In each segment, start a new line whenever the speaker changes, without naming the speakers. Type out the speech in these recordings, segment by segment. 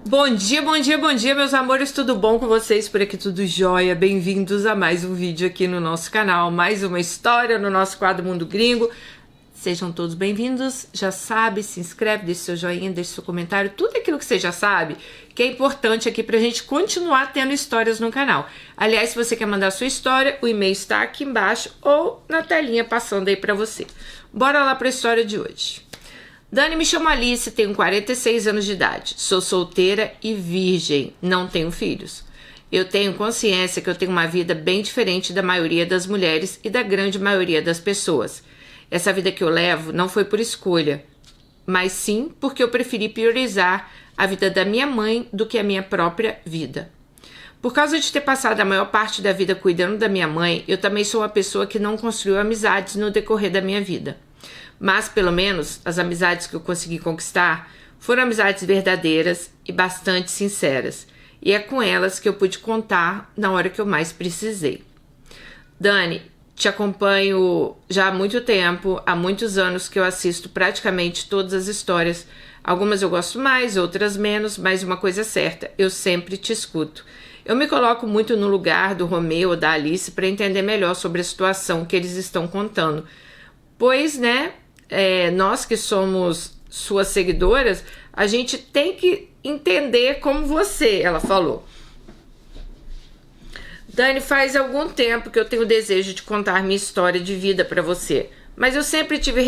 Bom dia, bom dia, bom dia, meus amores, tudo bom com vocês? Por aqui tudo jóia, bem-vindos a mais um vídeo aqui no nosso canal, mais uma história no nosso quadro Mundo Gringo. Sejam todos bem-vindos, já sabe, se inscreve, deixe seu joinha, deixe seu comentário, tudo aquilo que você já sabe, que é importante aqui pra gente continuar tendo histórias no canal. Aliás, se você quer mandar sua história, o e-mail está aqui embaixo ou na telinha passando aí pra você. Bora lá pra história de hoje. Dani, me chamo Alice, tenho 46 anos de idade, sou solteira e virgem, não tenho filhos. Eu tenho consciência que eu tenho uma vida bem diferente da maioria das mulheres e da grande maioria das pessoas. Essa vida que eu levo não foi por escolha, mas sim porque eu preferi priorizar a vida da minha mãe do que a minha própria vida. Por causa de ter passado a maior parte da vida cuidando da minha mãe, eu também sou uma pessoa que não construiu amizades no decorrer da minha vida. Mas, pelo menos, as amizades que eu consegui conquistar foram amizades verdadeiras e bastante sinceras. E é com elas que eu pude contar na hora que eu mais precisei. Dani, te acompanho já há muito tempo, há muitos anos que eu assisto praticamente todas as histórias. Algumas eu gosto mais, outras menos, mas uma coisa é certa, eu sempre te escuto. Eu me coloco muito no lugar do Romeu ou da Alice para entender melhor sobre a situação que eles estão contando. Pois, né, nós que somos suas seguidoras, a gente tem que entender como você, ela falou. Dani, faz algum tempo que eu tenho o desejo de contar minha história de vida para você, mas eu sempre tive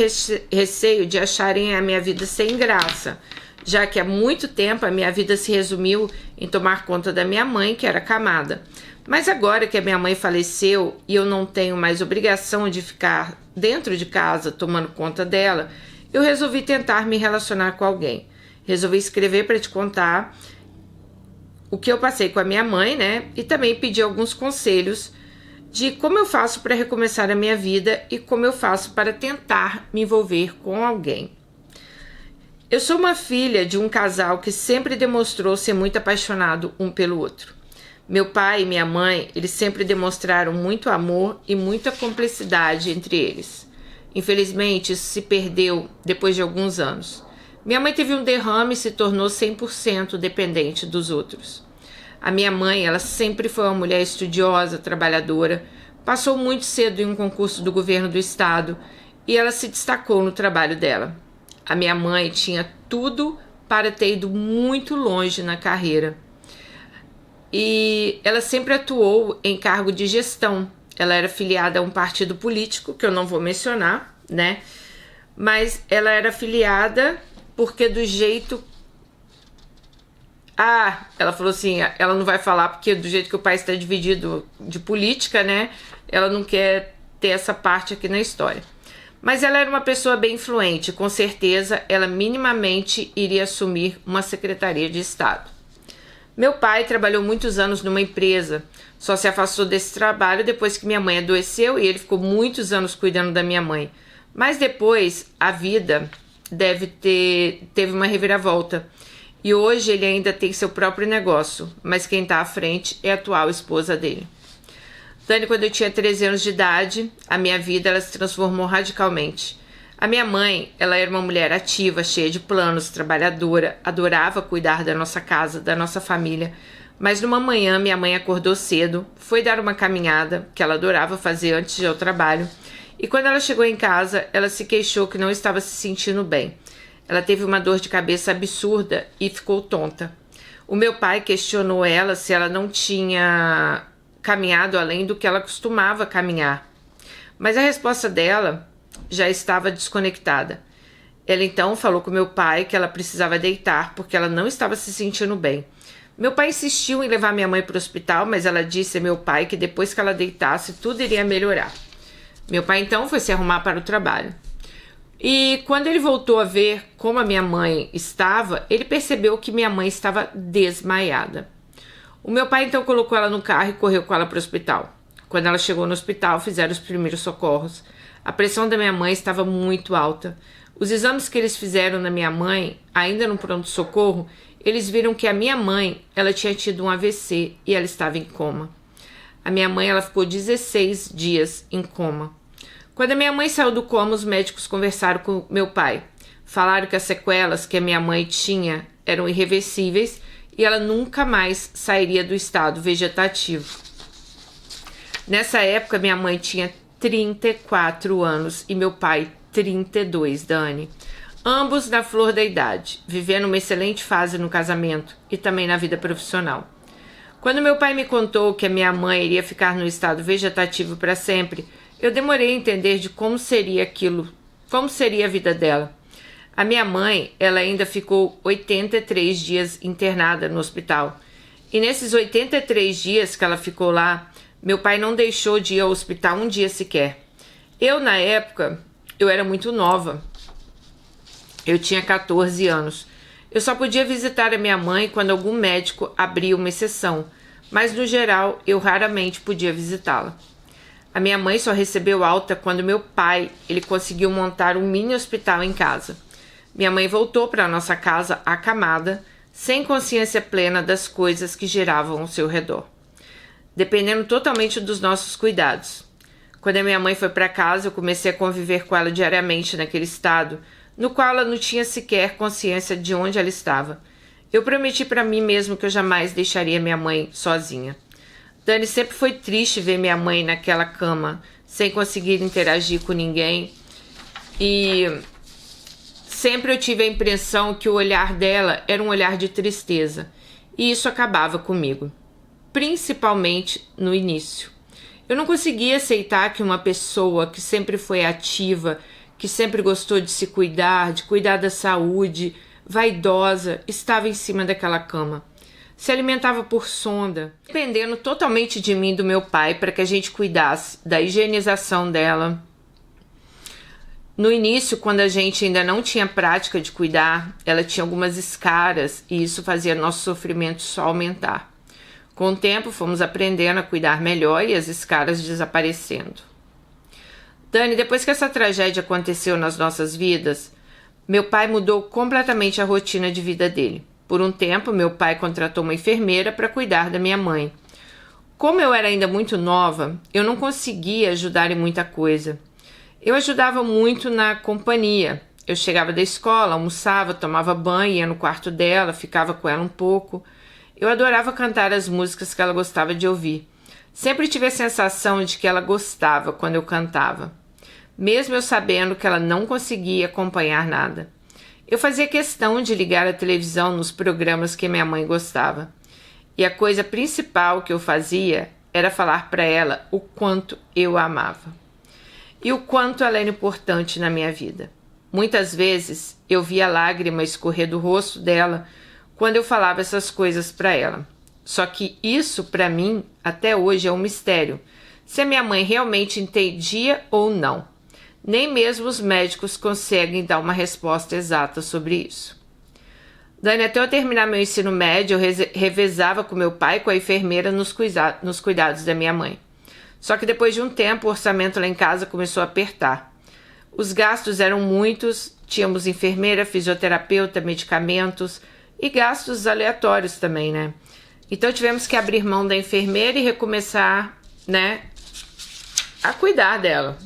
receio de acharem a minha vida sem graça, já que há muito tempo a minha vida se resumiu em tomar conta da minha mãe, que era acamada. Mas agora que a minha mãe faleceu e eu não tenho mais obrigação de ficar dentro de casa tomando conta dela, eu resolvi tentar me relacionar com alguém. Resolvi escrever para te contar o que eu passei com a minha mãe, né? E também pedir alguns conselhos de como eu faço para recomeçar a minha vida e como eu faço para tentar me envolver com alguém. Eu sou uma filha de um casal que sempre demonstrou ser muito apaixonado um pelo outro. Meu pai e minha mãe, eles sempre demonstraram muito amor e muita cumplicidade entre eles. Infelizmente, isso se perdeu depois de alguns anos. Minha mãe teve um derrame e se tornou 100% dependente dos outros. A minha mãe, ela sempre foi uma mulher estudiosa, trabalhadora, passou muito cedo em um concurso do governo do estado e ela se destacou no trabalho dela. A minha mãe tinha tudo para ter ido muito longe na carreira. E ela sempre atuou em cargo de gestão. Ela era filiada a um partido político, que eu não vou mencionar, né? Mas ela era filiada porque do jeito... ela falou assim, ela não vai falar porque do jeito que o país está dividido de política, né? Ela não quer ter essa parte aqui na história. Mas ela era uma pessoa bem influente, com certeza ela minimamente iria assumir uma secretaria de Estado. Meu pai trabalhou muitos anos numa empresa, só se afastou desse trabalho depois que minha mãe adoeceu e ele ficou muitos anos cuidando da minha mãe. Mas depois a vida teve uma reviravolta e hoje ele ainda tem seu próprio negócio, mas quem está à frente é a atual esposa dele. Dani, quando eu tinha 13 anos de idade, a minha vida ela se transformou radicalmente. A minha mãe, ela era uma mulher ativa, cheia de planos, trabalhadora, adorava cuidar da nossa casa, da nossa família. Mas numa manhã, minha mãe acordou cedo, foi dar uma caminhada, que ela adorava fazer antes de ir ao trabalho. E quando ela chegou em casa, ela se queixou que não estava se sentindo bem. Ela teve uma dor de cabeça absurda e ficou tonta. O meu pai questionou ela se ela não tinha caminhado além do que ela costumava caminhar. Mas a resposta dela já estava desconectada. Ela então falou com meu pai que ela precisava deitar porque ela não estava se sentindo bem. Meu pai insistiu em levar minha mãe para o hospital, mas ela disse a meu pai que depois que ela deitasse tudo iria melhorar. Meu pai então foi se arrumar para o trabalho. E quando ele voltou a ver como a minha mãe estava, ele percebeu que minha mãe estava desmaiada. O meu pai então colocou ela no carro e correu com ela para o hospital. Quando ela chegou no hospital, fizeram os primeiros socorros. A pressão da minha mãe estava muito alta. Os exames que eles fizeram na minha mãe, ainda no pronto-socorro, eles viram que a minha mãe, ela tinha tido um AVC e ela estava em coma. A minha mãe, ela ficou 16 dias em coma. Quando a minha mãe saiu do coma, os médicos conversaram com meu pai. Falaram que as sequelas que a minha mãe tinha eram irreversíveis e ela nunca mais sairia do estado vegetativo. Nessa época, minha mãe tinha 34 anos e meu pai 32, Dani. Ambos na flor da idade, vivendo uma excelente fase no casamento e também na vida profissional. Quando meu pai me contou que a minha mãe iria ficar no estado vegetativo para sempre, eu demorei a entender de como seria aquilo, como seria a vida dela. A minha mãe, ela ainda ficou 83 dias internada no hospital. E nesses 83 dias que ela ficou lá, meu pai não deixou de ir ao hospital um dia sequer. Eu, na época, eu era muito nova. Eu tinha 14 anos. Eu só podia visitar a minha mãe quando algum médico abria uma exceção, mas no geral eu raramente podia visitá-la. A minha mãe só recebeu alta quando meu pai, ele conseguiu montar um mini hospital em casa. Minha mãe voltou para a nossa casa acamada, sem consciência plena das coisas que giravam ao seu redor, dependendo totalmente dos nossos cuidados. Quando a minha mãe foi para casa, eu comecei a conviver com ela diariamente naquele estado, no qual ela não tinha sequer consciência de onde ela estava. Eu prometi para mim mesmo que eu jamais deixaria minha mãe sozinha. Dani, sempre foi triste ver minha mãe naquela cama, sem conseguir interagir com ninguém. E sempre eu tive a impressão que o olhar dela era um olhar de tristeza. E isso acabava comigo, principalmente no início. Eu não conseguia aceitar que uma pessoa que sempre foi ativa, que sempre gostou de se cuidar, de cuidar da saúde, vaidosa, estava em cima daquela cama. Se alimentava por sonda, dependendo totalmente de mim e do meu pai para que a gente cuidasse da higienização dela. No início, quando a gente ainda não tinha prática de cuidar, ela tinha algumas escaras e isso fazia nosso sofrimento só aumentar. Com o tempo, fomos aprendendo a cuidar melhor e as escaras desaparecendo. Dani, depois que essa tragédia aconteceu nas nossas vidas, meu pai mudou completamente a rotina de vida dele. Por um tempo, meu pai contratou uma enfermeira para cuidar da minha mãe. Como eu era ainda muito nova, eu não conseguia ajudar em muita coisa. Eu ajudava muito na companhia. Eu chegava da escola, almoçava, tomava banho, ia no quarto dela, ficava com ela um pouco. Eu adorava cantar as músicas que ela gostava de ouvir. Sempre tive a sensação de que ela gostava quando eu cantava, mesmo eu sabendo que ela não conseguia acompanhar nada. Eu fazia questão de ligar a televisão nos programas que minha mãe gostava. E a coisa principal que eu fazia era falar para ela o quanto eu a amava. E o quanto ela era importante na minha vida. Muitas vezes eu via lágrima escorrer do rosto dela quando eu falava essas coisas para ela. Só que isso, para mim, até hoje é um mistério. Se a minha mãe realmente entendia ou não. Nem mesmo os médicos conseguem dar uma resposta exata sobre isso. Dani, até eu terminar meu ensino médio, eu revezava com meu pai e com a enfermeira nos cuidados da minha mãe. Só que depois de um tempo, o orçamento lá em casa começou a apertar. Os gastos eram muitos, tínhamos enfermeira, fisioterapeuta, medicamentos e gastos aleatórios também, né? Então tivemos que abrir mão da enfermeira e recomeçar, né, a cuidar dela.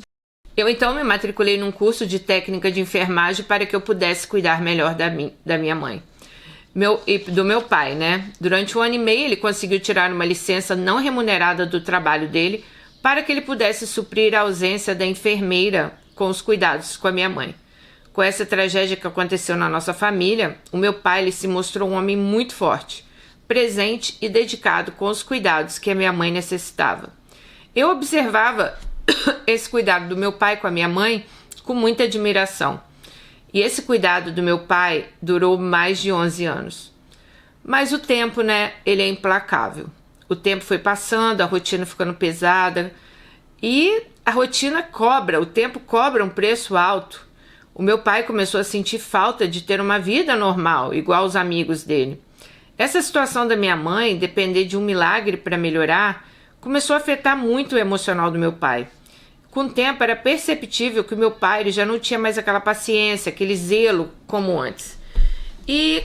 Eu então me matriculei num curso de técnica de enfermagem para que eu pudesse cuidar melhor da minha mãe. E do meu pai, né? Durante 1 ano e meio ele conseguiu tirar uma licença não remunerada do trabalho dele para que ele pudesse suprir a ausência da enfermeira com os cuidados com a minha mãe. Com essa tragédia que aconteceu na nossa família, o meu pai ele se mostrou um homem muito forte, presente e dedicado com os cuidados que a minha mãe necessitava. Eu observava esse cuidado do meu pai com a minha mãe com muita admiração. E esse cuidado do meu pai durou mais de 11 anos. Mas o tempo, né, ele é implacável. O tempo foi passando, a rotina ficando pesada. E a rotina cobra, o tempo cobra um preço alto. O meu pai começou a sentir falta de ter uma vida normal, igual os amigos dele. Essa situação da minha mãe, depender de um milagre para melhorar, começou a afetar muito o emocional do meu pai. Com o tempo era perceptível que o meu pai ele já não tinha mais aquela paciência, aquele zelo como antes. E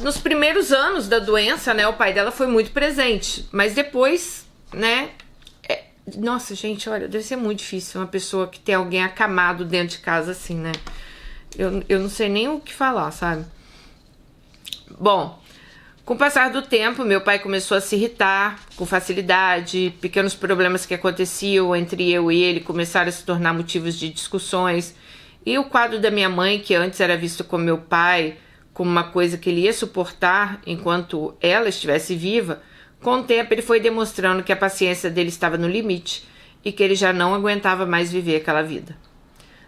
nos primeiros anos da doença, né, o pai dela foi muito presente, mas depois, né, nossa, gente, olha, deve ser muito difícil uma pessoa que tem alguém acamado dentro de casa assim, né? Eu não sei nem o que falar, sabe? Bom, Com o passar do tempo, meu pai começou a se irritar com facilidade, pequenos problemas que aconteciam entre eu e ele começaram a se tornar motivos de discussões, e o quadro da minha mãe, que antes era visto como meu pai, como uma coisa que ele ia suportar enquanto ela estivesse viva, com o tempo ele foi demonstrando que a paciência dele estava no limite e que ele já não aguentava mais viver aquela vida.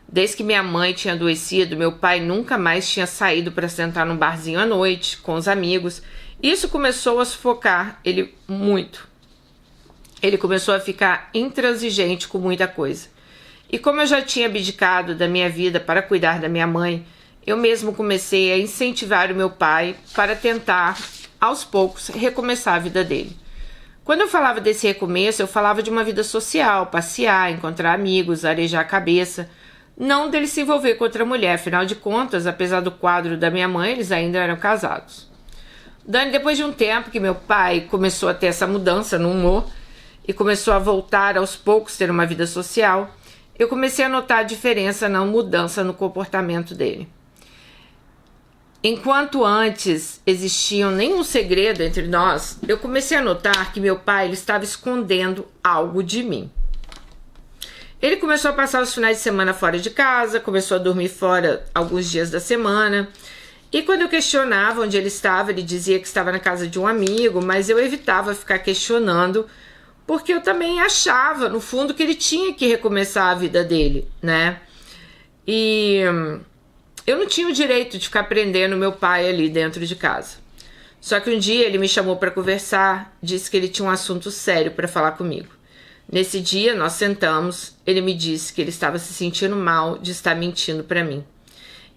Desde que minha mãe tinha adoecido, meu pai nunca mais tinha saído para sentar num barzinho à noite com os amigos. Isso começou a sufocar ele muito. Ele começou a ficar intransigente com muita coisa. E como eu já tinha abdicado da minha vida para cuidar da minha mãe, eu mesmo comecei a incentivar o meu pai para tentar, aos poucos, recomeçar a vida dele. Quando eu falava desse recomeço, eu falava de uma vida social, passear, encontrar amigos, arejar a cabeça, não dele se envolver com outra mulher. Afinal de contas, apesar do quadro da minha mãe, eles ainda eram casados. Dani, depois de um tempo que meu pai começou a ter essa mudança no humor e começou a voltar aos poucos ter uma vida social, eu comecei a notar a diferença na mudança no comportamento dele. Enquanto antes existia nenhum segredo entre nós, eu comecei a notar que meu pai ele estava escondendo algo de mim. Ele começou a passar os finais de semana fora de casa, começou a dormir fora alguns dias da semana. E quando eu questionava onde ele estava, ele dizia que estava na casa de um amigo, mas eu evitava ficar questionando, porque eu também achava, no fundo, que ele tinha que recomeçar a vida dele, né? E eu não tinha o direito de ficar prendendo meu pai ali dentro de casa. Só que um dia ele me chamou para conversar, disse que ele tinha um assunto sério para falar comigo. Nesse dia nós sentamos, ele me disse que ele estava se sentindo mal de estar mentindo para mim.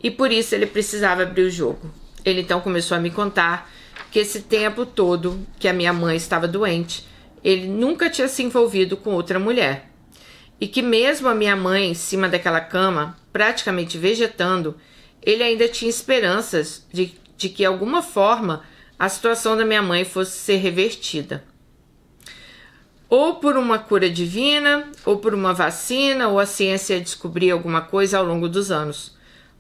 E por isso ele precisava abrir o jogo. Ele então começou a me contar que esse tempo todo que a minha mãe estava doente, ele nunca tinha se envolvido com outra mulher. E que mesmo a minha mãe em cima daquela cama, praticamente vegetando, ele ainda tinha esperanças de que de alguma forma a situação da minha mãe fosse ser revertida. Ou por uma cura divina, ou por uma vacina, ou a ciência descobrir alguma coisa ao longo dos anos.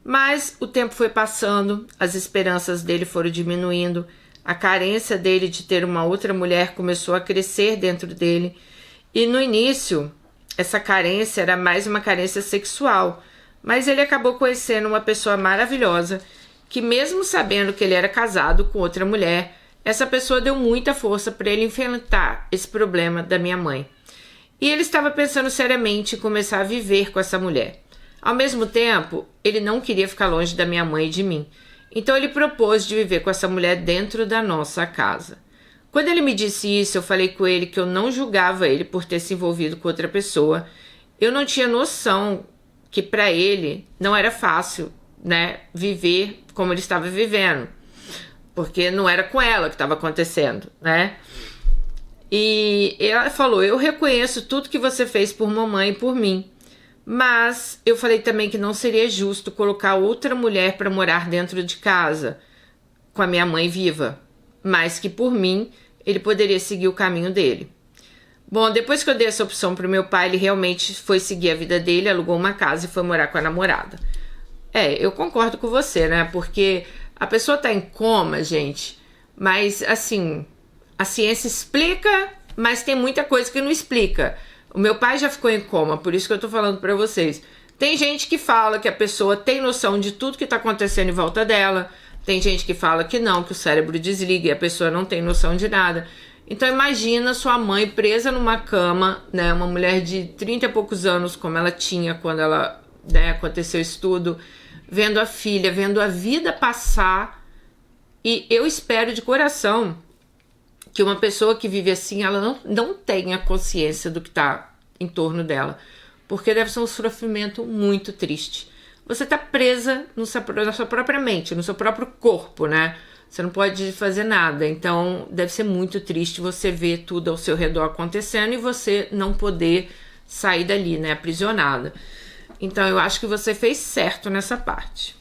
Mas o tempo foi passando, as esperanças dele foram diminuindo, a carência dele de ter uma outra mulher começou a crescer dentro dele. E no início, essa carência era mais uma carência sexual, mas ele acabou conhecendo uma pessoa maravilhosa, que mesmo sabendo que ele era casado com outra mulher, essa pessoa deu muita força para ele enfrentar esse problema da minha mãe. E ele estava pensando seriamente em começar a viver com essa mulher. Ao mesmo tempo, ele não queria ficar longe da minha mãe e de mim. Então ele propôs de viver com essa mulher dentro da nossa casa. Quando ele me disse isso, eu falei com ele que eu não julgava ele por ter se envolvido com outra pessoa. Eu não tinha noção que para ele não era fácil, né, viver como ele estava vivendo. Porque não era com ela que estava acontecendo, né? E ela falou, eu reconheço tudo que você fez por mamãe e por mim. Mas eu falei também que não seria justo colocar outra mulher para morar dentro de casa com a minha mãe viva, mas que por mim ele poderia seguir o caminho dele. Bom, depois que eu dei essa opção para o meu pai, ele realmente foi seguir a vida dele, alugou uma casa e foi morar com a namorada. Eu concordo com você, né? Porque a pessoa tá em coma, gente, mas assim, a ciência explica, mas tem muita coisa que não explica. O meu pai já ficou em coma, por isso que eu tô falando pra vocês. Tem gente que fala que a pessoa tem noção de tudo que tá acontecendo em volta dela. Tem gente que fala que não, que o cérebro desliga e a pessoa não tem noção de nada. Então imagina sua mãe presa numa cama, né? Uma mulher de 30 e poucos anos, como ela tinha quando ela, né, aconteceu isso tudo, vendo a filha, vendo a vida passar. E eu espero de coração que uma pessoa que vive assim, ela não tenha consciência do que está em torno dela. Porque deve ser um sofrimento muito triste. Você está presa na sua própria mente, no seu próprio corpo, né? Você não pode fazer nada. Então, deve ser muito triste você ver tudo ao seu redor acontecendo e você não poder sair dali, né? Aprisionada. Então, eu acho que você fez certo nessa parte.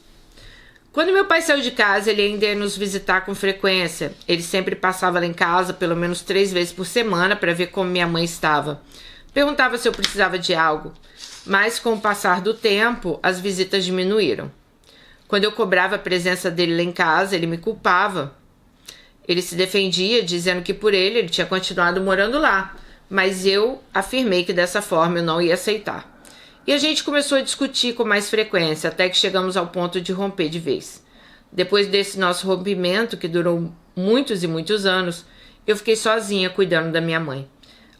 Quando meu pai saiu de casa, ele ainda ia nos visitar com frequência. Ele sempre passava lá em casa pelo menos 3 vezes por semana para ver como minha mãe estava. Perguntava se eu precisava de algo. Mas com o passar do tempo, as visitas diminuíram. Quando eu cobrava a presença dele lá em casa, ele me culpava. Ele se defendia dizendo que por ele tinha continuado morando lá, mas eu afirmei que dessa forma eu não ia aceitar. E a gente começou a discutir com mais frequência, até que chegamos ao ponto de romper de vez. Depois desse nosso rompimento, que durou muitos e muitos anos, eu fiquei sozinha cuidando da minha mãe.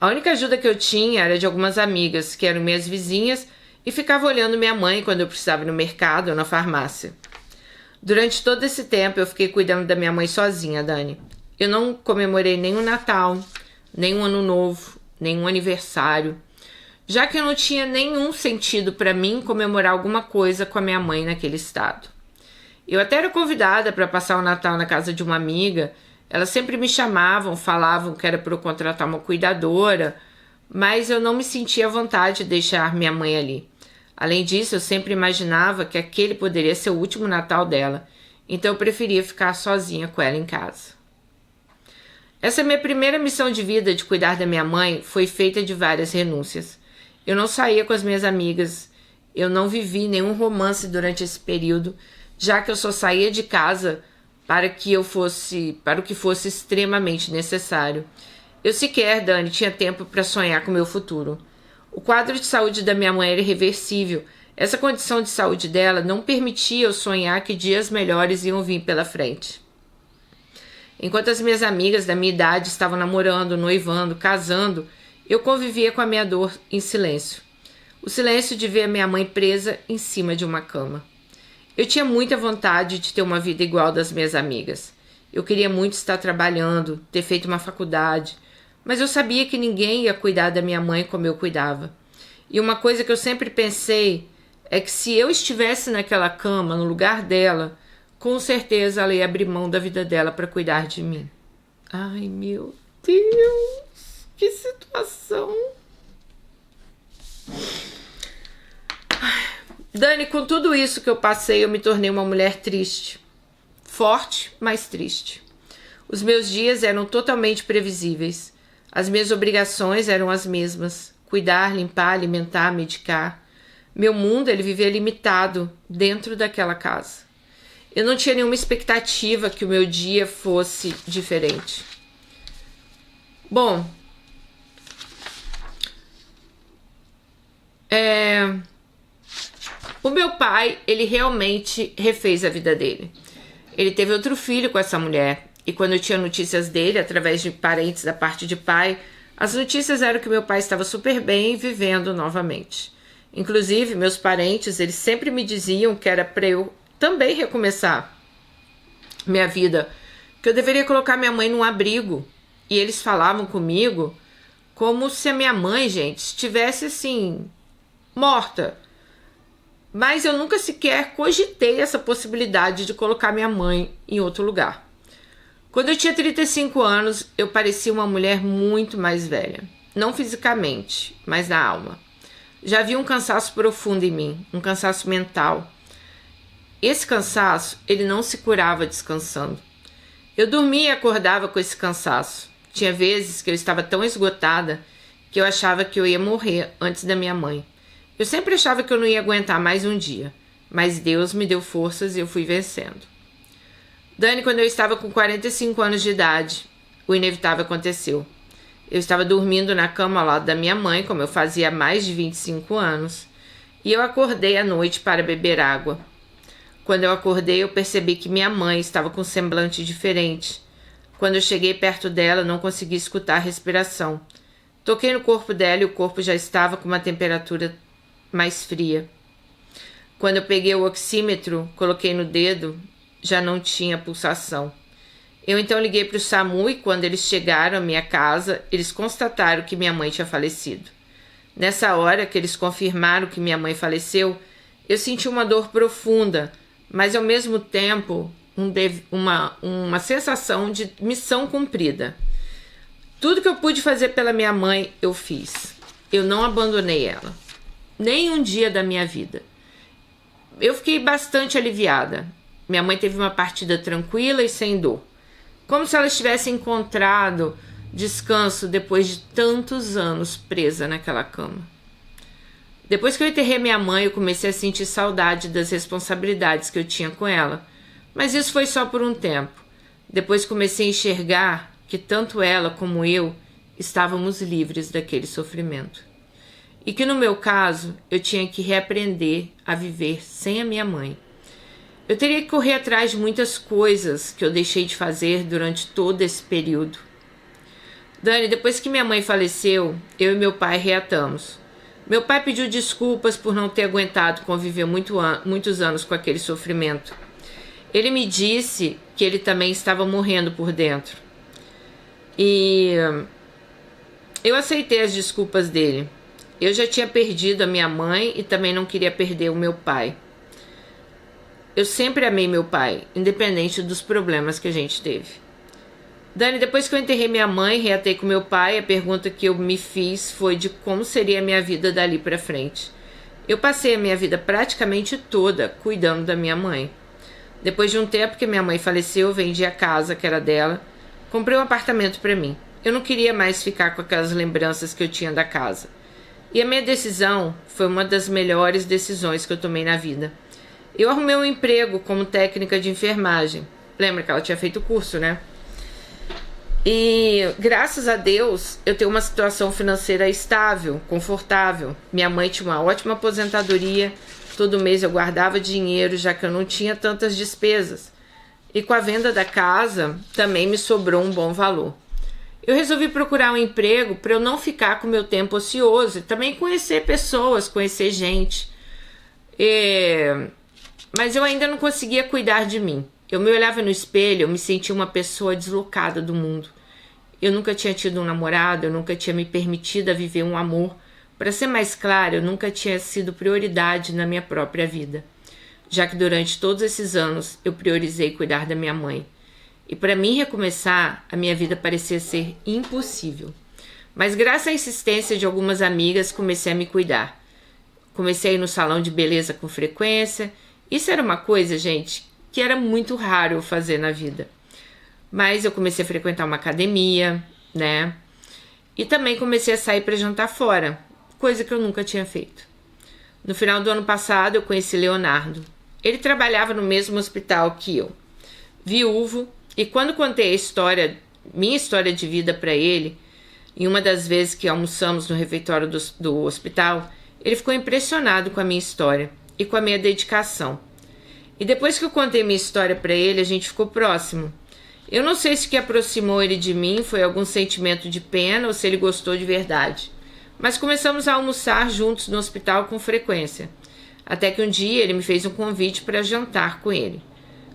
A única ajuda que eu tinha era de algumas amigas, que eram minhas vizinhas, e ficava olhando minha mãe quando eu precisava ir no mercado ou na farmácia. Durante todo esse tempo eu fiquei cuidando da minha mãe sozinha, Dani. Eu não comemorei nem o Natal, nem o Ano Novo, nem um aniversário, já que eu não tinha nenhum sentido para mim comemorar alguma coisa com a minha mãe naquele estado. Eu até era convidada para passar o Natal na casa de uma amiga. Elas sempre me chamavam, falavam que era para eu contratar uma cuidadora, mas eu não me sentia à vontade de deixar minha mãe ali. Além disso, eu sempre imaginava que aquele poderia ser o último Natal dela, então eu preferia ficar sozinha com ela em casa. Essa minha primeira missão de vida de cuidar da minha mãe foi feita de várias renúncias. Eu não saía com as minhas amigas, eu não vivi nenhum romance durante esse período, já que eu só saía de casa para o que fosse extremamente necessário. Eu sequer, Dani, tinha tempo para sonhar com o meu futuro. O quadro de saúde da minha mãe era irreversível. Essa condição de saúde dela não permitia eu sonhar que dias melhores iam vir pela frente. Enquanto as minhas amigas da minha idade estavam namorando, noivando, casando, eu convivia com a minha dor em silêncio. O silêncio de ver a minha mãe presa em cima de uma cama. Eu tinha muita vontade de ter uma vida igual das minhas amigas. Eu queria muito estar trabalhando, ter feito uma faculdade, mas eu sabia que ninguém ia cuidar da minha mãe como eu cuidava. E uma coisa que eu sempre pensei é que se eu estivesse naquela cama, no lugar dela, com certeza ela ia abrir mão da vida dela para cuidar de mim. Ai, meu Deus, que situação. Dani, com tudo isso que eu passei, eu me tornei uma mulher triste. Forte, mas triste. Os meus dias eram totalmente previsíveis. As minhas obrigações eram as mesmas. Cuidar, limpar, alimentar, medicar. Meu mundo, ele vivia limitado dentro daquela casa. Eu não tinha nenhuma expectativa que o meu dia fosse diferente. Bom, o meu pai, ele realmente refez a vida dele. Ele teve outro filho com essa mulher. E quando eu tinha notícias dele, através de parentes da parte de pai, as notícias eram que meu pai estava super bem e vivendo novamente. Inclusive, meus parentes, eles sempre me diziam que era para eu também recomeçar minha vida, que eu deveria colocar minha mãe num abrigo. E eles falavam comigo como se a minha mãe, gente, estivesse assim, morta. Mas eu nunca sequer cogitei essa possibilidade de colocar minha mãe em outro lugar. Quando eu tinha 35 anos, eu parecia uma mulher muito mais velha. Não fisicamente, mas na alma. Já havia um cansaço profundo em mim, um cansaço mental. Esse cansaço, ele não se curava descansando. Eu dormia e acordava com esse cansaço. Tinha vezes que eu estava tão esgotada que eu achava que eu ia morrer antes da minha mãe. Eu sempre achava que eu não ia aguentar mais um dia, mas Deus me deu forças e eu fui vencendo. Dani, quando eu estava com 45 anos de idade, o inevitável aconteceu. Eu estava dormindo na cama ao lado da minha mãe, como eu fazia há mais de 25 anos, e eu acordei à noite para beber água. Quando eu acordei, eu percebi que minha mãe estava com um semblante diferente. Quando eu cheguei perto dela, não consegui escutar a respiração. Toquei no corpo dela e o corpo já estava com uma temperatura mais fria. Quando eu peguei o oxímetro, coloquei no dedo, já não tinha pulsação. Eu então liguei para o SAMU e quando eles chegaram à minha casa, eles constataram que minha mãe tinha falecido. Nessa hora que eles confirmaram que minha mãe faleceu, eu senti uma dor profunda, mas ao mesmo tempo uma sensação de missão cumprida. Tudo que eu pude fazer pela minha mãe, eu fiz. Eu não abandonei ela. Nem um dia da minha vida. Eu fiquei bastante aliviada. Minha mãe teve uma partida tranquila e sem dor. Como se ela tivesse encontrado descanso depois de tantos anos presa naquela cama. Depois que eu enterrei minha mãe, eu comecei a sentir saudade das responsabilidades que eu tinha com ela. Mas isso foi só por um tempo. Depois comecei a enxergar que tanto ela como eu estávamos livres daquele sofrimento. E que no meu caso, eu tinha que reaprender a viver sem a minha mãe. Eu teria que correr atrás de muitas coisas que eu deixei de fazer durante todo esse período. Dani, depois que minha mãe faleceu, eu e meu pai reatamos. Meu pai pediu desculpas por não ter aguentado conviver muitos anos com aquele sofrimento. Ele me disse que ele também estava morrendo por dentro. E eu aceitei as desculpas dele. Eu já tinha perdido a minha mãe e também não queria perder o meu pai. Eu sempre amei meu pai, independente dos problemas que a gente teve. Dani, depois que eu enterrei minha mãe e reatei com meu pai, a pergunta que eu me fiz foi de como seria a minha vida dali pra frente. Eu passei a minha vida praticamente toda cuidando da minha mãe. Depois de um tempo que minha mãe faleceu, eu vendi a casa que era dela, comprei um apartamento pra mim. Eu não queria mais ficar com aquelas lembranças que eu tinha da casa. E a minha decisão foi uma das melhores decisões que eu tomei na vida. Eu arrumei um emprego como técnica de enfermagem. Lembra que ela tinha feito o curso, né? E graças a Deus eu tenho uma situação financeira estável, confortável. Minha mãe tinha uma ótima aposentadoria. Todo mês eu guardava dinheiro, já que eu não tinha tantas despesas. E com a venda da casa também me sobrou um bom valor. Eu resolvi procurar um emprego para eu não ficar com meu tempo ocioso e também conhecer pessoas, conhecer gente. Mas eu ainda não conseguia cuidar de mim. Eu me olhava no espelho, eu me sentia uma pessoa deslocada do mundo. Eu nunca tinha tido um namorado, eu nunca tinha me permitido a viver um amor. Para ser mais claro, eu nunca tinha sido prioridade na minha própria vida, já que durante todos esses anos eu priorizei cuidar da minha mãe. E para mim recomeçar, a minha vida parecia ser impossível. Mas graças à insistência de algumas amigas, comecei a me cuidar. Comecei a ir no salão de beleza com frequência. Isso era uma coisa, gente, que era muito raro eu fazer na vida. Mas eu comecei a frequentar uma academia, né? E também comecei a sair para jantar fora, coisa que eu nunca tinha feito. No final do ano passado, eu conheci Leonardo. Ele trabalhava no mesmo hospital que eu, viúvo, e quando contei minha história de vida para ele, em uma das vezes que almoçamos no refeitório do hospital, ele ficou impressionado com a minha história e com a minha dedicação. E depois que eu contei minha história para ele, a gente ficou próximo. Eu não sei se o que aproximou ele de mim foi algum sentimento de pena ou se ele gostou de verdade. Mas começamos a almoçar juntos no hospital com frequência. Até que um dia ele me fez um convite para jantar com ele.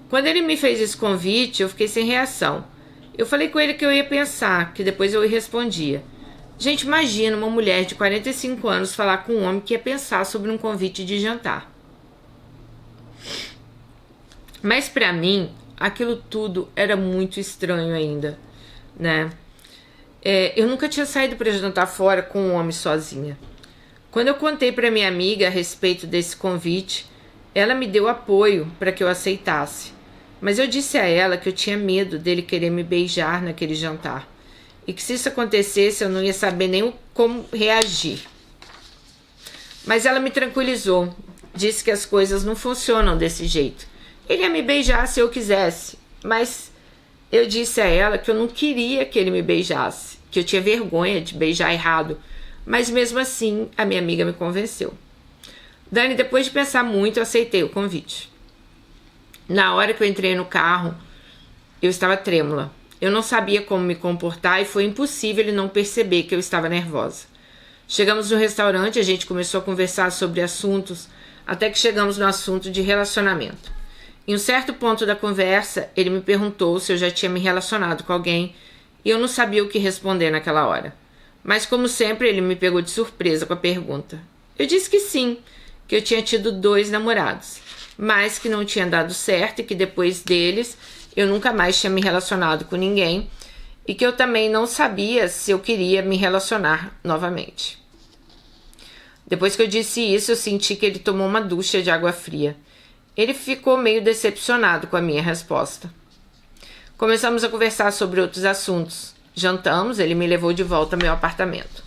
Quando ele me fez esse convite, eu fiquei sem reação. Eu falei com ele que eu ia pensar, que depois eu respondia. Gente, imagina uma mulher de 45 anos falar com um homem que ia pensar sobre um convite de jantar. Mas para mim, aquilo tudo era muito estranho ainda, né? Eu nunca tinha saído para jantar fora com um homem sozinha. Quando eu contei para minha amiga a respeito desse convite, ela me deu apoio para que eu aceitasse. Mas eu disse a ela que eu tinha medo dele querer me beijar naquele jantar. E que se isso acontecesse, eu não ia saber nem como reagir. Mas ela me tranquilizou. Disse que as coisas não funcionam desse jeito. Ele ia me beijar se eu quisesse. Mas eu disse a ela que eu não queria que ele me beijasse. Que eu tinha vergonha de beijar errado. Mas mesmo assim, a minha amiga me convenceu. Dani, depois de pensar muito, eu aceitei o convite. Na hora que eu entrei no carro, eu estava trêmula. Eu não sabia como me comportar e foi impossível ele não perceber que eu estava nervosa. Chegamos no restaurante, a gente começou a conversar sobre assuntos, até que chegamos no assunto de relacionamento. Em um certo ponto da conversa, ele me perguntou se eu já tinha me relacionado com alguém e eu não sabia o que responder naquela hora. Mas como sempre, ele me pegou de surpresa com a pergunta. Eu disse que sim, que eu tinha tido 2 namorados, mas que não tinha dado certo e que depois deles eu nunca mais tinha me relacionado com ninguém e que eu também não sabia se eu queria me relacionar novamente. Depois que eu disse isso, eu senti que ele tomou uma ducha de água fria. Ele ficou meio decepcionado com a minha resposta. Começamos a conversar sobre outros assuntos. Jantamos, ele me levou de volta ao meu apartamento.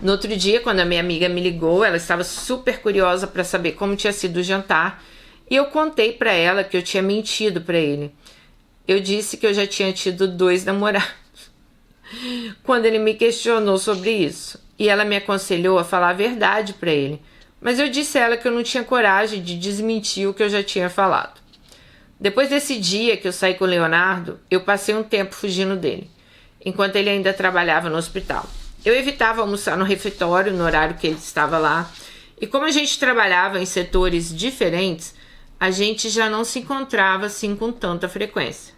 No outro dia, quando a minha amiga me ligou, ela estava super curiosa para saber como tinha sido o jantar e eu contei para ela que eu tinha mentido para ele. Eu disse que eu já tinha tido 2 namorados quando ele me questionou sobre isso. E ela me aconselhou a falar a verdade para ele. Mas eu disse a ela que eu não tinha coragem de desmentir o que eu já tinha falado. Depois desse dia que eu saí com o Leonardo, eu passei um tempo fugindo dele, enquanto ele ainda trabalhava no hospital. Eu evitava almoçar no refeitório no horário que ele estava lá. E como a gente trabalhava em setores diferentes, a gente já não se encontrava assim com tanta frequência.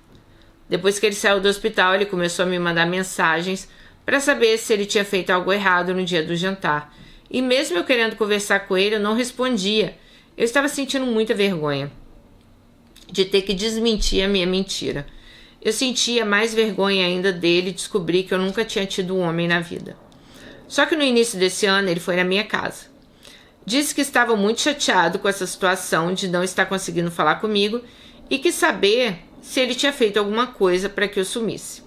Depois que ele saiu do hospital, ele começou a me mandar mensagens para saber se ele tinha feito algo errado no dia do jantar. E mesmo eu querendo conversar com ele, eu não respondia. Eu estava sentindo muita vergonha de ter que desmentir a minha mentira. Eu sentia mais vergonha ainda dele descobrir que eu nunca tinha tido um homem na vida. Só que no início desse ano ele foi na minha casa. Disse que estava muito chateado com essa situação de não estar conseguindo falar comigo e quis saber se ele tinha feito alguma coisa para que eu sumisse.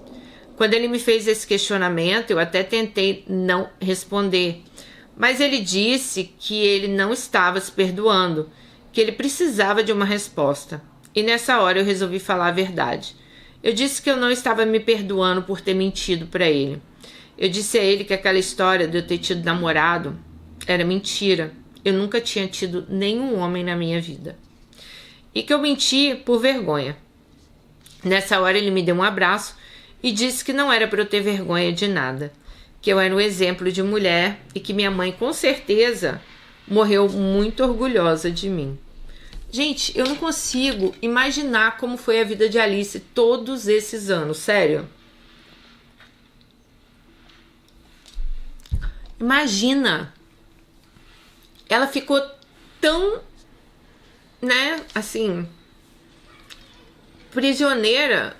Quando ele me fez esse questionamento, eu até tentei não responder, mas ele disse que ele não estava se perdoando, que ele precisava de uma resposta. E nessa hora eu resolvi falar a verdade. Eu disse que eu não estava me perdoando por ter mentido para ele. Eu disse a ele que aquela história de eu ter tido namorado era mentira. Eu nunca tinha tido nenhum homem na minha vida. E que eu menti por vergonha. Nessa hora ele me deu um abraço e disse que não era para eu ter vergonha de nada. Que eu era um exemplo de mulher e que minha mãe com certeza morreu muito orgulhosa de mim. Gente, eu não consigo imaginar como foi a vida de Alice todos esses anos, sério. Imagina, ela ficou tão, né, assim, prisioneira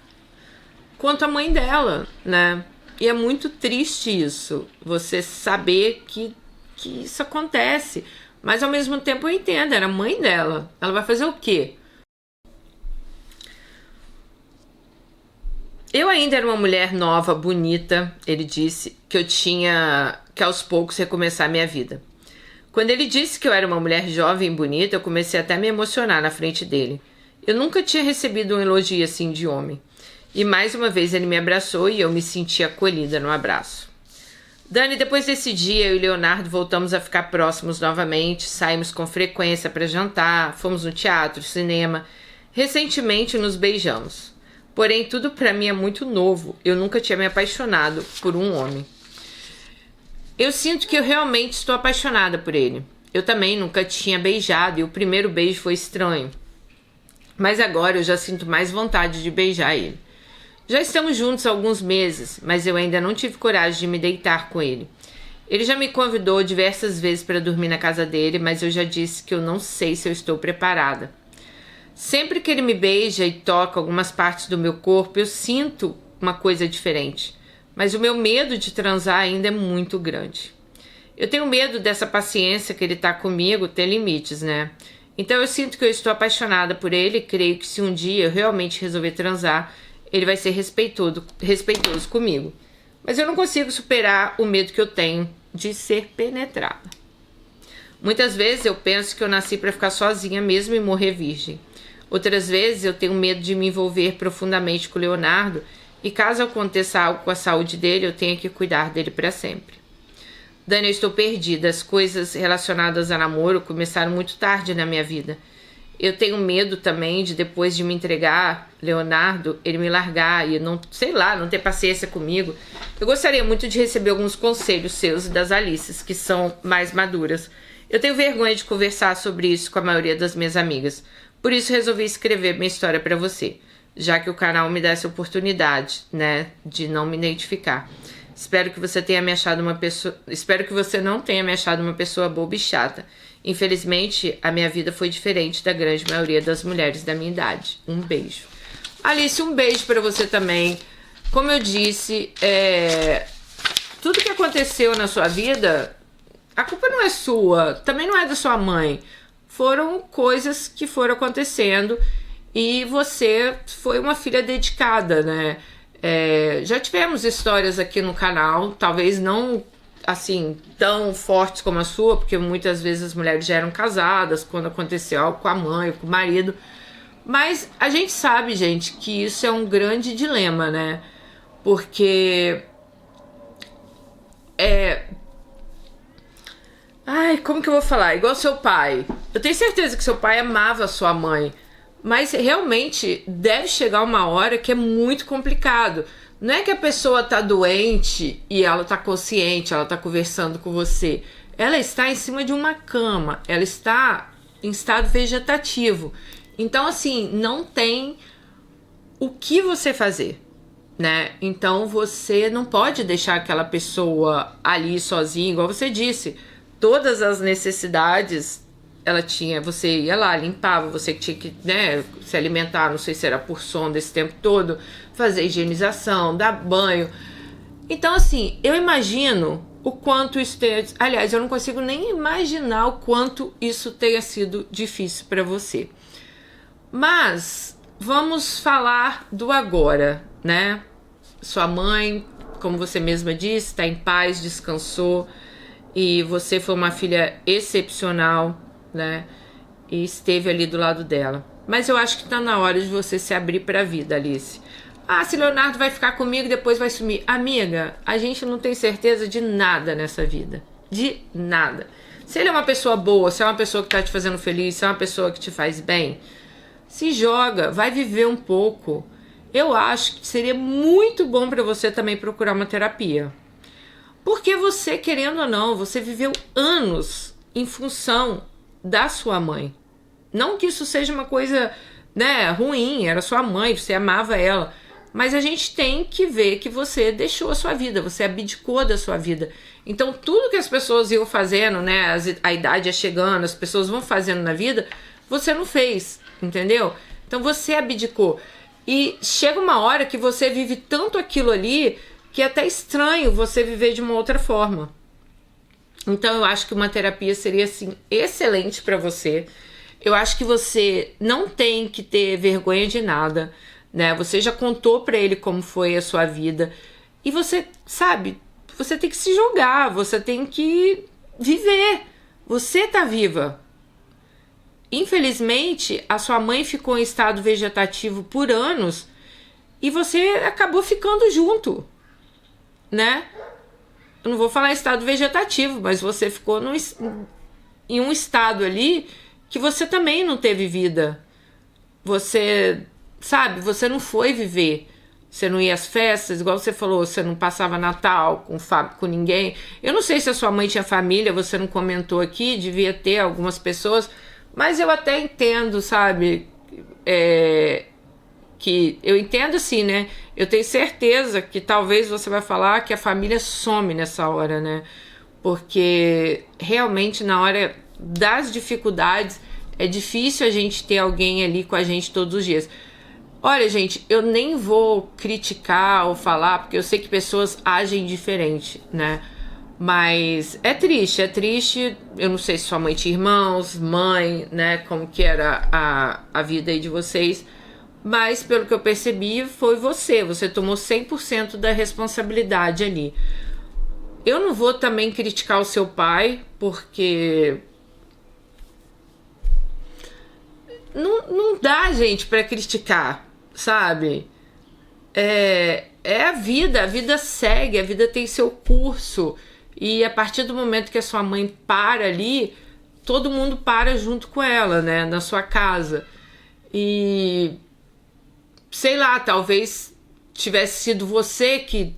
quanto a mãe dela, né? E é muito triste isso, você saber que isso acontece. Mas ao mesmo tempo eu entendo, era a mãe dela. Ela vai fazer o quê? Eu ainda era uma mulher nova, bonita, ele disse, que eu tinha que aos poucos recomeçar a minha vida. Quando ele disse que eu era uma mulher jovem e bonita, eu comecei até a me emocionar na frente dele. Eu nunca tinha recebido um elogio assim de homem. E mais uma vez ele me abraçou e eu me senti acolhida no abraço. Dani, depois desse dia, eu e Leonardo voltamos a ficar próximos novamente, saímos com frequência para jantar, fomos no teatro, cinema. Recentemente nos beijamos. Porém, tudo para mim é muito novo. Eu nunca tinha me apaixonado por um homem. Eu sinto que eu realmente estou apaixonada por ele. Eu também nunca tinha beijado e o primeiro beijo foi estranho. Mas agora eu já sinto mais vontade de beijar ele. Já estamos juntos há alguns meses, mas eu ainda não tive coragem de me deitar com ele. Ele já me convidou diversas vezes para dormir na casa dele, mas eu já disse que eu não sei se eu estou preparada. Sempre que ele me beija e toca algumas partes do meu corpo, eu sinto uma coisa diferente. Mas o meu medo de transar ainda é muito grande. Eu tenho medo dessa paciência que ele tá comigo ter limites, né? Então eu sinto que eu estou apaixonada por ele e creio que se um dia eu realmente resolver transar, ele vai ser respeitoso comigo. Mas eu não consigo superar o medo que eu tenho de ser penetrada. Muitas vezes eu penso que eu nasci para ficar sozinha mesmo e morrer virgem. Outras vezes eu tenho medo de me envolver profundamente com o Leonardo e caso aconteça algo com a saúde dele, eu tenha que cuidar dele para sempre. Dani, eu estou perdida. As coisas relacionadas a namoro começaram muito tarde na minha vida. Eu tenho medo também de depois de me entregar, Leonardo, ele me largar e não, sei lá, não ter paciência comigo. Eu gostaria muito de receber alguns conselhos seus e das Alices, que são mais maduras. Eu tenho vergonha de conversar sobre isso com a maioria das minhas amigas. Por isso resolvi escrever minha história para você, já que o canal me dá essa oportunidade, né, de não me identificar. Espero que você não tenha me achado uma pessoa boba e chata. Infelizmente, a minha vida foi diferente da grande maioria das mulheres da minha idade. Um beijo. Alice, um beijo pra você também. Como eu disse, tudo que aconteceu na sua vida, a culpa não é sua, também não é da sua mãe. Foram coisas que foram acontecendo e você foi uma filha dedicada, né? Já tivemos histórias aqui no canal, talvez não assim tão fortes como a sua, porque muitas vezes as mulheres já eram casadas quando aconteceu algo com a mãe ou com o marido, Mas a gente sabe, gente, que isso é um grande dilema, né? Porque ai, como que eu vou falar? Igual seu pai. Eu tenho certeza que seu pai amava a sua mãe, mas realmente deve chegar uma hora que é muito complicado. Não é que a pessoa tá doente e ela tá consciente, ela tá conversando com você. Ela está em cima de uma cama, ela está em estado vegetativo. Então, assim, não tem o que você fazer, né? Então, você não pode deixar aquela pessoa ali sozinha, igual você disse. Todas as necessidades ela tinha, você ia lá, limpava, você tinha que, né, se alimentar, não sei se era por sonda esse tempo todo, fazer higienização, dar banho. Então, assim, eu imagino o quanto isso tenha... Aliás, eu não consigo nem imaginar o quanto isso tenha sido difícil para você. Mas vamos falar do agora, né? Sua mãe, como você mesma disse, está em paz, descansou, e você foi uma filha excepcional, né? E esteve ali do lado dela. Mas eu acho que tá na hora de você se abrir para a vida, Alice. Ah, se Leonardo vai ficar comigo e depois vai sumir. Amiga, a gente não tem certeza de nada nessa vida. De nada. Se ele é uma pessoa boa, se é uma pessoa que tá te fazendo feliz, se é uma pessoa que te faz bem, se joga, vai viver um pouco. Eu acho que seria muito bom para você também procurar uma terapia. Porque você, querendo ou não, você viveu anos em função da sua mãe. Não que isso seja uma coisa, né, ruim, era sua mãe, você amava ela. Mas a gente tem que ver que você deixou a sua vida, você abdicou da sua vida. Então tudo que as pessoas iam fazendo, né, a idade é chegando, as pessoas vão fazendo na vida, você não fez, entendeu? Então você abdicou. E chega uma hora que você vive tanto aquilo ali que é até estranho você viver de uma outra forma. Então eu acho que uma terapia seria, assim, excelente para você. Eu acho que você não tem que ter vergonha de nada, né? Você já contou para ele como foi a sua vida. E você, sabe, você tem que se jogar, você tem que viver. Você tá viva. Infelizmente, a sua mãe ficou em estado vegetativo por anos e você acabou ficando junto, né? Eu não vou falar em estado vegetativo, mas você ficou em um estado ali que você também não teve vida. Você, sabe, você não foi viver. Você não ia às festas, igual você falou, você não passava Natal com ninguém. Eu não sei se a sua mãe tinha família, você não comentou aqui, devia ter algumas pessoas, mas eu até entendo, sabe, que eu entendo assim, né? Eu tenho certeza que talvez você vai falar que a família some nessa hora, né? Porque realmente na hora das dificuldades é difícil a gente ter alguém ali com a gente todos os dias. Olha, gente, eu nem vou criticar ou falar, porque eu sei que pessoas agem diferente, né? Mas é triste. Eu não sei se sua mãe tinha irmãos, mãe, né? Como que era a vida aí de vocês. Mas pelo que eu percebi, foi você tomou 100% da responsabilidade ali. Eu não vou também criticar o seu pai, porque não dá, gente, pra criticar, sabe? É a vida segue, a vida tem seu curso. E a partir do momento que a sua mãe para ali, todo mundo para junto com ela, né? Na sua casa. E sei lá, talvez tivesse sido você que,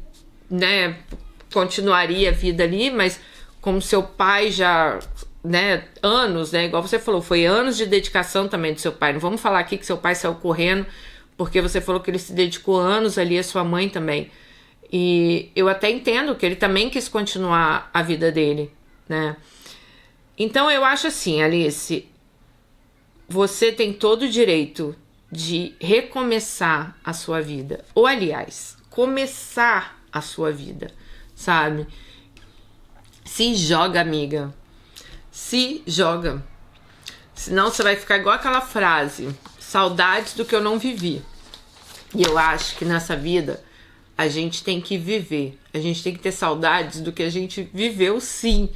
né, continuaria a vida ali, mas como seu pai já, né, anos, né, igual você falou, foi anos de dedicação também do seu pai. Não vamos falar aqui que seu pai saiu correndo, porque você falou que ele se dedicou anos ali à sua mãe também. E eu até entendo que ele também quis continuar a vida dele, né? Então eu acho assim, Alice, você tem todo o direito de recomeçar a sua vida. Ou, aliás, começar a sua vida, sabe? Se joga, amiga. Se joga. Senão você vai ficar igual aquela frase: saudades do que eu não vivi. E eu acho que nessa vida a gente tem que viver. A gente tem que ter saudades do que a gente viveu, sim.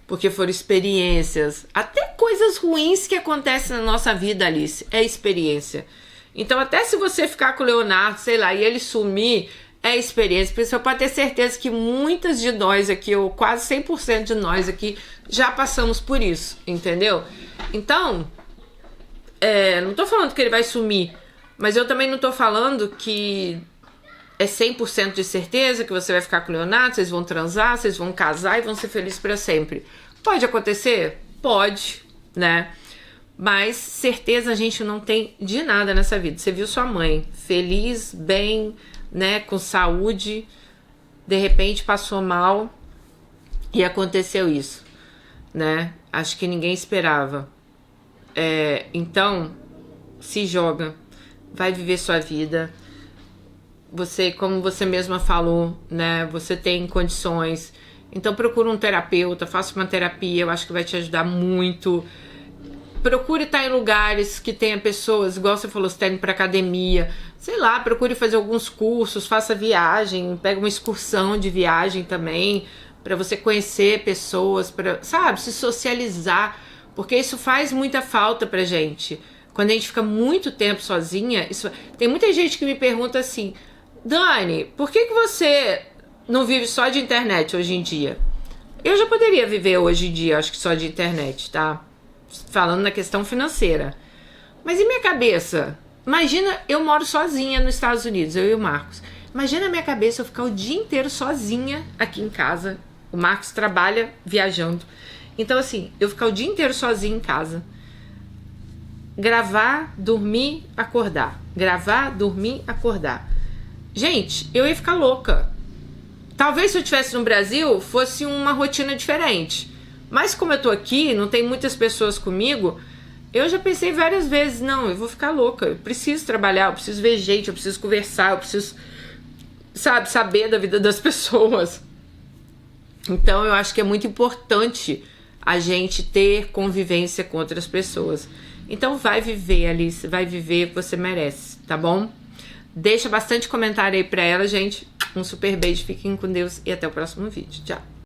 Porque foram experiências, até coisas ruins que acontecem na nossa vida, Alice. É experiência. Então, até se você ficar com o Leonardo, sei lá, e ele sumir, é experiência. Porque você pode ter certeza que muitas de nós aqui, ou quase 100% de nós aqui, já passamos por isso, entendeu? Então, não tô falando que ele vai sumir, mas eu também não tô falando que é 100% de certeza que você vai ficar com o Leonardo, vocês vão transar, vocês vão casar e vão ser felizes para sempre. Pode acontecer? Pode, né? Mas certeza a gente não tem de nada nessa vida. Você viu sua mãe feliz, bem, né, com saúde, de repente passou mal e aconteceu isso, né? Acho que ninguém esperava. Então, se joga, vai viver sua vida. Você, como você mesma falou, né, você tem condições, então procura um terapeuta, faça uma terapia, eu acho que vai te ajudar muito. Procure estar em lugares que tenha pessoas, igual você falou, você está indo para academia, sei lá, procure fazer alguns cursos, faça viagem, pega uma excursão de viagem também, para você conhecer pessoas, para, sabe, se socializar, porque isso faz muita falta pra gente. Quando a gente fica muito tempo sozinha, tem muita gente que me pergunta assim: Dani, por que você não vive só de internet hoje em dia? Eu já poderia viver hoje em dia, acho que só de internet, tá? Falando na questão financeira. Mas e minha cabeça? Imagina, eu moro sozinha nos Estados Unidos, eu e o Marcos. Imagina a minha cabeça eu ficar o dia inteiro sozinha aqui em casa. O Marcos trabalha viajando. Então, assim, eu ficar o dia inteiro sozinha em casa. Gravar, dormir, acordar. Gravar, dormir, acordar. Gente, eu ia ficar louca. Talvez se eu estivesse no Brasil fosse uma rotina diferente. Mas como eu tô aqui, não tem muitas pessoas comigo, eu já pensei várias vezes, não, eu vou ficar louca, eu preciso trabalhar, eu preciso ver gente, eu preciso conversar, eu preciso, sabe, saber da vida das pessoas. Então eu acho que é muito importante a gente ter convivência com outras pessoas. Então vai viver, Alice, vai viver o que você merece, tá bom? Deixa bastante comentário aí pra ela, gente. Um super beijo, fiquem com Deus e até o próximo vídeo. Tchau!